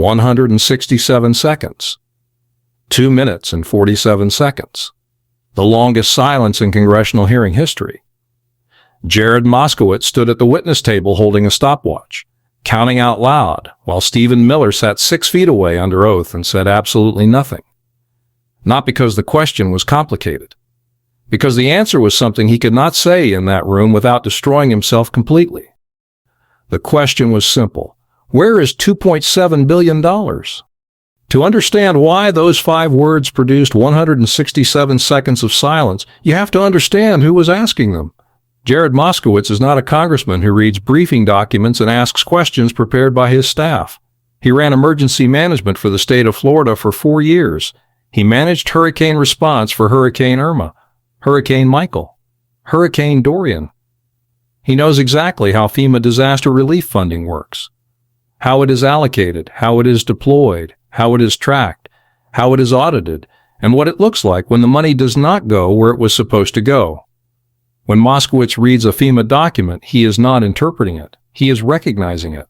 167 seconds. 2 minutes and 47 seconds. The longest silence in congressional hearing history. Jared Moskowitz stood at the witness table holding a stopwatch, counting out loud, while Stephen Miller sat 6 feet away under oath and said absolutely nothing. Not because the question was complicated, because the answer was something he could not say in that room without destroying himself completely. The question was simple. Where is $2.7 billion? To understand why those 5 words produced 167 seconds of silence, you have to understand who was asking them. Jared Moskowitz is not a congressman who reads briefing documents and asks questions prepared by his staff. He ran emergency management for the state of Florida for 4 years. He managed hurricane response for Hurricane Irma, Hurricane Michael, Hurricane Dorian. He knows exactly how FEMA disaster relief funding works, how it is allocated, how it is deployed, how it is tracked, how it is audited, and what it looks like when the money does not go where it was supposed to go. When Moskowitz reads a FEMA document, he is not interpreting it. He is recognizing it.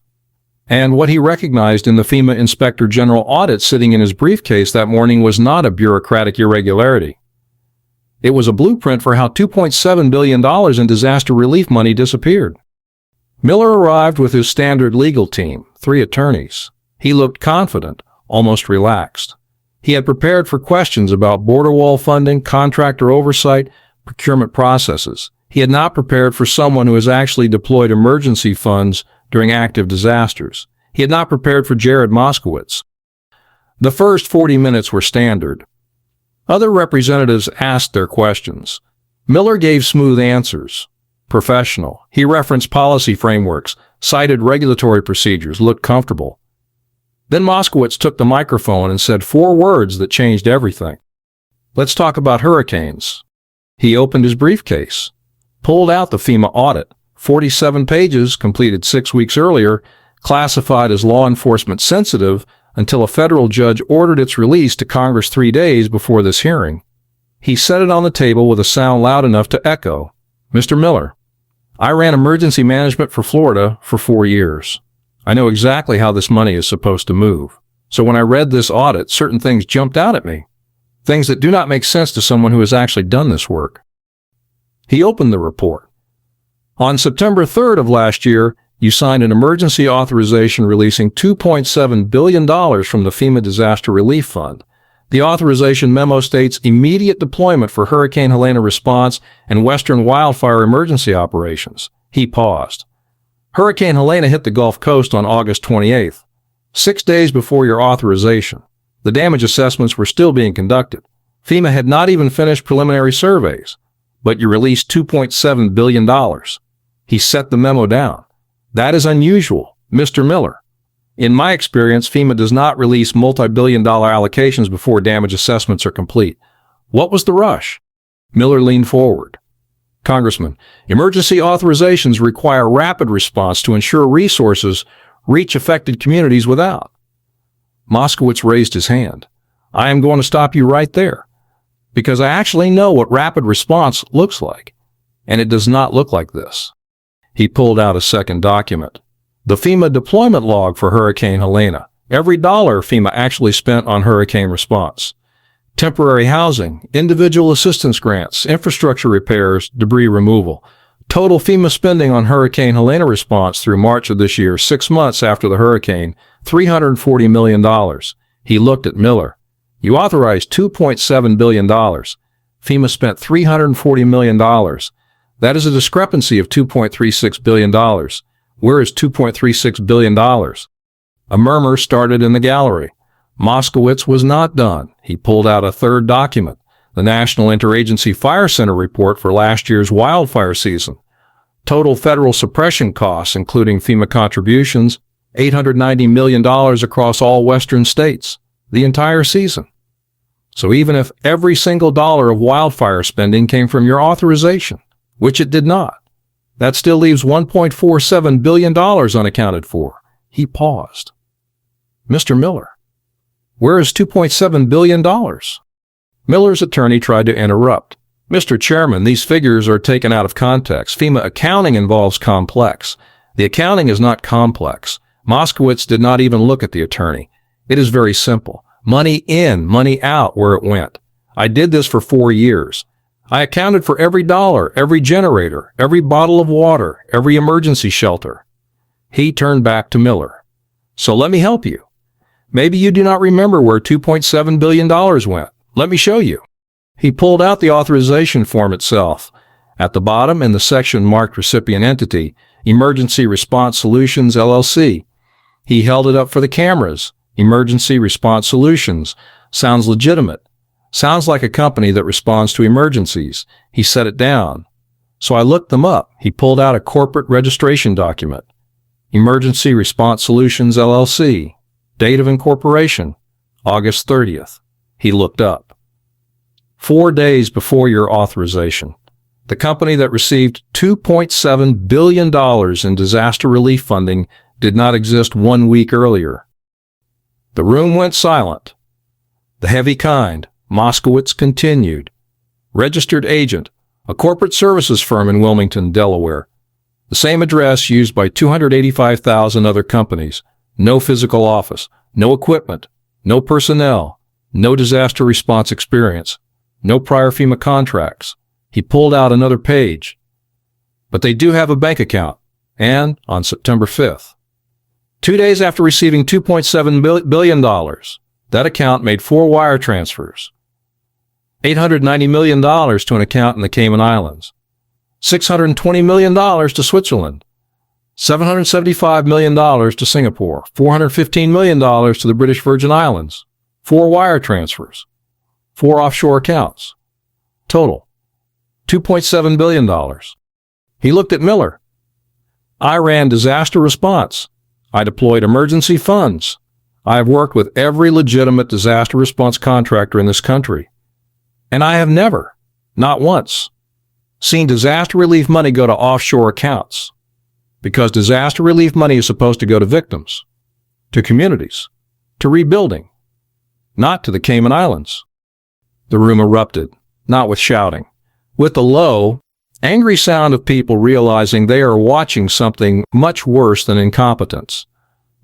And what he recognized in the FEMA Inspector General audit sitting in his briefcase that morning was not a bureaucratic irregularity. It was a blueprint for how $2.7 billion in disaster relief money disappeared. Miller arrived with his standard legal team, 3 attorneys. He looked confident, almost relaxed. He had prepared for questions about border wall funding, contractor oversight, procurement processes. He had not prepared for someone who has actually deployed emergency funds during active disasters. He had not prepared for Jared Moskowitz. The first 40 minutes were standard. Other representatives asked their questions. Miller gave smooth answers. Professional. He referenced policy frameworks, cited regulatory procedures, looked comfortable. Then Moskowitz took the microphone and said 4 words that changed everything. Let's talk about hurricanes. He opened his briefcase, pulled out the FEMA audit, 47 pages completed 6 weeks earlier, classified as law enforcement sensitive until a federal judge ordered its release to Congress 3 days before this hearing. He set it on the table with a sound loud enough to echo. Mr. Miller, I ran emergency management for Florida for 4 years. I know exactly how this money is supposed to move. So when I read this audit, certain things jumped out at me. Things that do not make sense to someone who has actually done this work. He opened the report. On September 3rd of last year, you signed an emergency authorization releasing $2.7 billion from the FEMA Disaster Relief Fund. The authorization memo states immediate deployment for Hurricane Helene response and Western wildfire emergency operations. He paused. Hurricane Helene hit the Gulf Coast on August 28th, 6 days before your authorization. The damage assessments were still being conducted. FEMA had not even finished preliminary surveys, but you released $2.7 billion. He set the memo down. That is unusual, Mr. Miller. In my experience, FEMA does not release multi-billion-dollar allocations before damage assessments are complete. What was the rush? Miller leaned forward. Congressman, emergency authorizations require rapid response to ensure resources reach affected communities without. Moskowitz raised his hand. I am going to stop you right there, because I actually know what rapid response looks like, and it does not look like this. He pulled out a second document. The FEMA deployment log for Hurricane Helene. Every dollar FEMA actually spent on hurricane response. Temporary housing, individual assistance grants, infrastructure repairs, debris removal. Total FEMA spending on Hurricane Helene response through March of this year, 6 months after the hurricane, $340 million. He looked at Miller. You authorized $2.7 billion. FEMA spent $340 million. That is a discrepancy of $2.36 billion. Where is $2.36 billion? A murmur started in the gallery. Moskowitz was not done. He pulled out a third document, the National Interagency Fire Center report for last year's wildfire season. Total federal suppression costs, including FEMA contributions, $890 million across all western states, the entire season. So even if every single dollar of wildfire spending came from your authorization, which it did not, that still leaves $1.47 billion unaccounted for. He paused. Mr. Miller, where is $2.7 billion? Miller's attorney tried to interrupt. Mr. Chairman, these figures are taken out of context. FEMA accounting involves complex. The accounting is not complex. Moskowitz did not even look at the attorney. It is very simple. Money in, money out where it went. I did this for 4 years. I accounted for every dollar, every generator, every bottle of water, every emergency shelter. He turned back to Miller. So let me help you. Maybe you do not remember where $2.7 billion went. Let me show you. He pulled out the authorization form itself. At the bottom, in the section marked Recipient Entity, Emergency Response Solutions, LLC. He held it up for the cameras. Emergency Response Solutions. Sounds legitimate. Sounds like a company that responds to emergencies. He set it down. So I looked them up. He pulled out a corporate registration document. Emergency Response Solutions, LLC. Date of incorporation, August 30th. He looked up. 4 days before your authorization, the company that received $2.7 billion in disaster relief funding did not exist 1 week earlier. The room went silent. The heavy kind, Moskowitz continued. Registered agent, a corporate services firm in Wilmington, Delaware. The same address used by 285,000 other companies. No physical office, no equipment, no personnel, no disaster response experience, no prior FEMA contracts. He pulled out another page. But they do have a bank account, and on September 5th, 2 days after receiving $2.7 billion, that account made 4 wire transfers. $890 million to an account in the Cayman Islands, $620 million to Switzerland, $775 million to Singapore, $415 million to the British Virgin Islands, 4 wire transfers, 4 offshore accounts. Total, $2.7 billion. He looked at Miller. I ran disaster response. I deployed emergency funds. I have worked with every legitimate disaster response contractor in this country. And I have never, not once, seen disaster relief money go to offshore accounts. Because disaster relief money is supposed to go to victims, to communities, to rebuilding, not to the Cayman Islands. The room erupted, not with shouting, with the low, angry sound of people realizing they are watching something much worse than incompetence.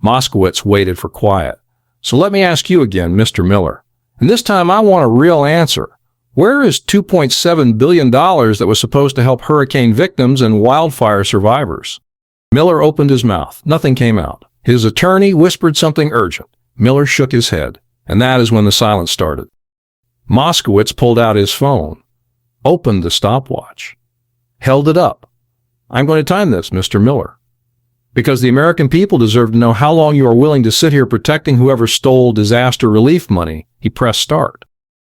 Moskowitz waited for quiet. So let me ask you again, Mr. Miller, and this time I want a real answer. Where is $2.7 billion that was supposed to help hurricane victims and wildfire survivors? Miller opened his mouth. Nothing came out. His attorney whispered something urgent. Miller shook his head, and that is when the silence started. Moskowitz pulled out his phone, opened the stopwatch, held it up. I'm going to time this, Mr. Miller, because the American people deserve to know how long you are willing to sit here protecting whoever stole disaster relief money. He pressed start.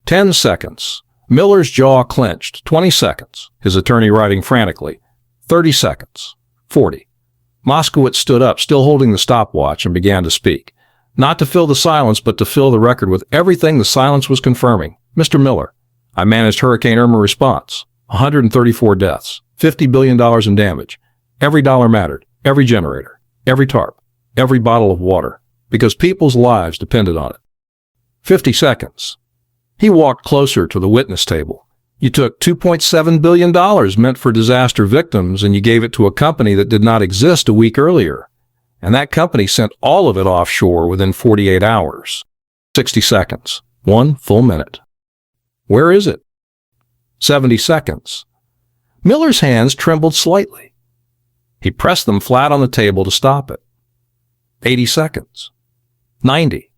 10 seconds. Miller's jaw clenched. 20 seconds. His attorney writing frantically. 30 seconds. 40. Moskowitz stood up, still holding the stopwatch, and began to speak. Not to fill the silence, but to fill the record with everything the silence was confirming. Mr. Miller, I managed Hurricane Irma response. 134 deaths. $50 billion in damage. Every dollar mattered. Every generator. Every tarp. Every bottle of water. Because people's lives depended on it. 50 seconds. He walked closer to the witness table. You took $2.7 billion meant for disaster victims and you gave it to a company that did not exist a week earlier. And that company sent all of it offshore within 48 hours. 60 seconds. 1 full minute. Where is it? 70 seconds. Miller's hands trembled slightly. He pressed them flat on the table to stop it. 80 seconds. 90.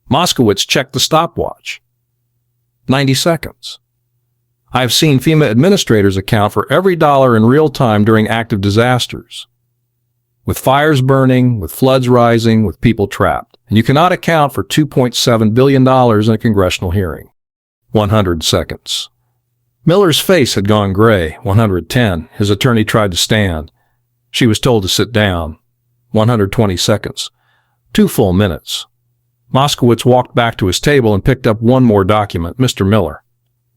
Moskowitz checked the stopwatch. 90 seconds. I have seen FEMA administrators account for every dollar in real time during active disasters. With fires burning, with floods rising, with people trapped. And you cannot account for $2.7 billion in a congressional hearing. 100 seconds. Miller's face had gone gray. 110. His attorney tried to stand. She was told to sit down. 120 seconds. 2 full minutes. Moskowitz walked back to his table and picked up one more document. Mr. Miller,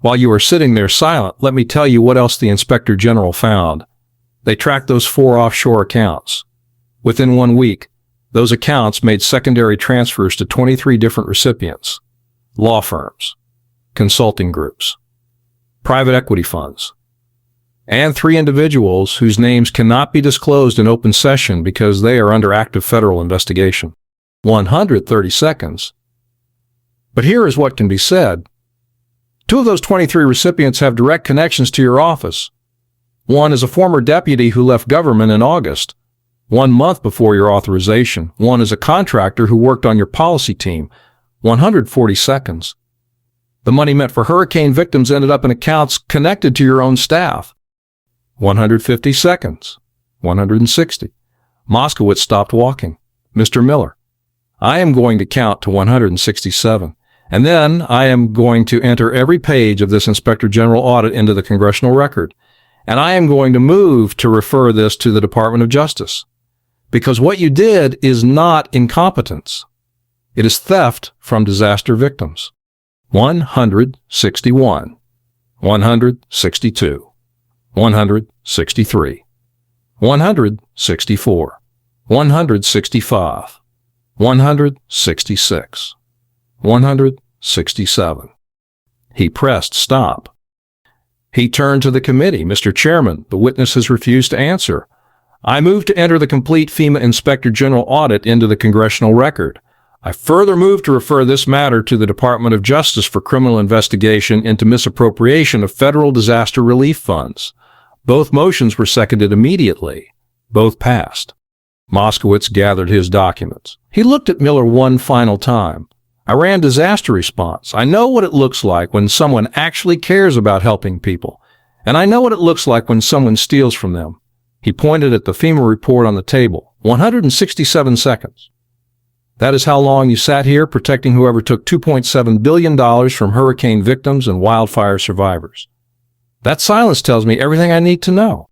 while you were sitting there silent, let me tell you what else the Inspector General found. They tracked those 4 offshore accounts. Within 1 week, those accounts made secondary transfers to 23 different recipients, law firms, consulting groups, private equity funds, and 3 individuals whose names cannot be disclosed in open session because they are under active federal investigation. 130 seconds. But here is what can be said. 2 of those 23 recipients have direct connections to your office. One is a former deputy who left government in August, 1 month before your authorization. One is a contractor who worked on your policy team, 140 seconds. The money meant for hurricane victims ended up in accounts connected to your own staff, 150 seconds, 160. Moskowitz stopped walking. Mr. Miller, I am going to count to 167, and then I am going to enter every page of this Inspector General audit into the congressional record, and I am going to move to refer this to the Department of Justice. Because what you did is not incompetence. It is theft from disaster victims. 161, 162, 163, 164, 165, 166, 167. He pressed stop. He turned to the committee. Mr. Chairman, the witness has refused to answer. I move to enter the complete FEMA Inspector General audit into the congressional record. I further move to refer this matter to the Department of Justice for criminal investigation into misappropriation of federal disaster relief funds. Both motions were seconded immediately. Both passed. Moskowitz gathered his documents. He looked at Miller one final time. I ran disaster response. I know what it looks like when someone actually cares about helping people. And I know what it looks like when someone steals from them. He pointed at the FEMA report on the table. 167 seconds. That is how long you sat here protecting whoever took $2.7 billion from hurricane victims and wildfire survivors. That silence tells me everything I need to know.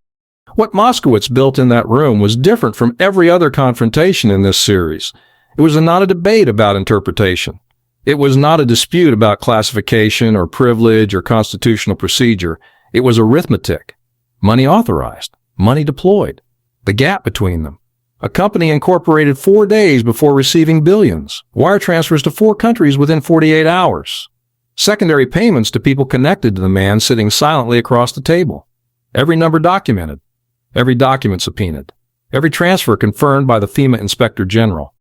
What Moskowitz built in that room was different from every other confrontation in this series. It was not a debate about interpretation. It was not a dispute about classification or privilege or constitutional procedure. It was arithmetic. Money authorized. Money deployed. The gap between them. A company incorporated 4 days before receiving billions. Wire transfers to 4 countries within 48 hours. Secondary payments to people connected to the man sitting silently across the table. Every number documented. Every document subpoenaed. Every transfer confirmed by the FEMA Inspector General.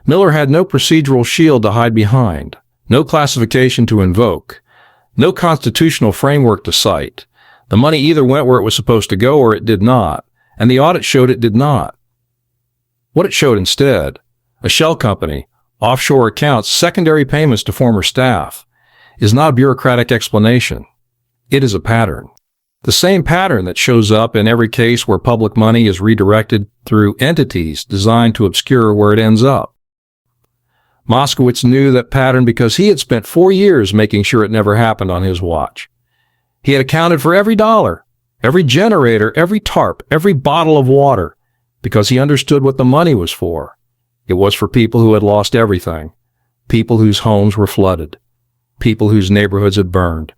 Miller had no procedural shield to hide behind. No classification to invoke. No constitutional framework to cite. The money either went where it was supposed to go or it did not. And the audit showed it did not. What it showed instead, a shell company, offshore accounts, secondary payments to former staff, is not a bureaucratic explanation. It is a pattern. The same pattern that shows up in every case where public money is redirected through entities designed to obscure where it ends up. Moskowitz knew that pattern because he had spent 4 years making sure it never happened on his watch. He had accounted for every dollar, every generator, every tarp, every bottle of water, because he understood what the money was for. It was for people who had lost everything, people whose homes were flooded, people whose neighborhoods had burned,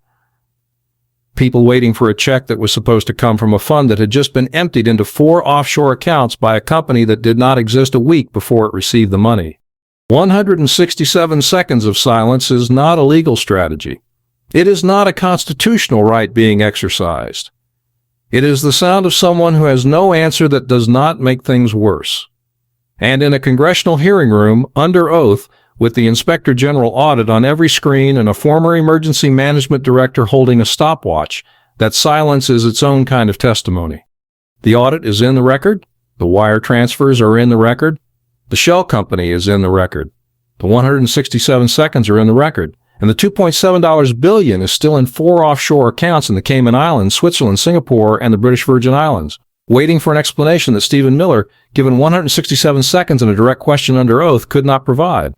people waiting for a check that was supposed to come from a fund that had just been emptied into 4 offshore accounts by a company that did not exist a week before it received the money. 167 seconds of silence is not a legal strategy. It is not a constitutional right being exercised. It is the sound of someone who has no answer that does not make things worse. And in a congressional hearing room, under oath, with the Inspector General audit on every screen and a former emergency management director holding a stopwatch, that silence is its own kind of testimony. The audit is in the record. The wire transfers are in the record. The shell company is in the record. The 167 seconds are in the record. And the $2.7 billion is still in 4 offshore accounts in the Cayman Islands, Switzerland, Singapore, and the British Virgin Islands, waiting for an explanation that Stephen Miller, given 167 seconds and a direct question under oath, could not provide.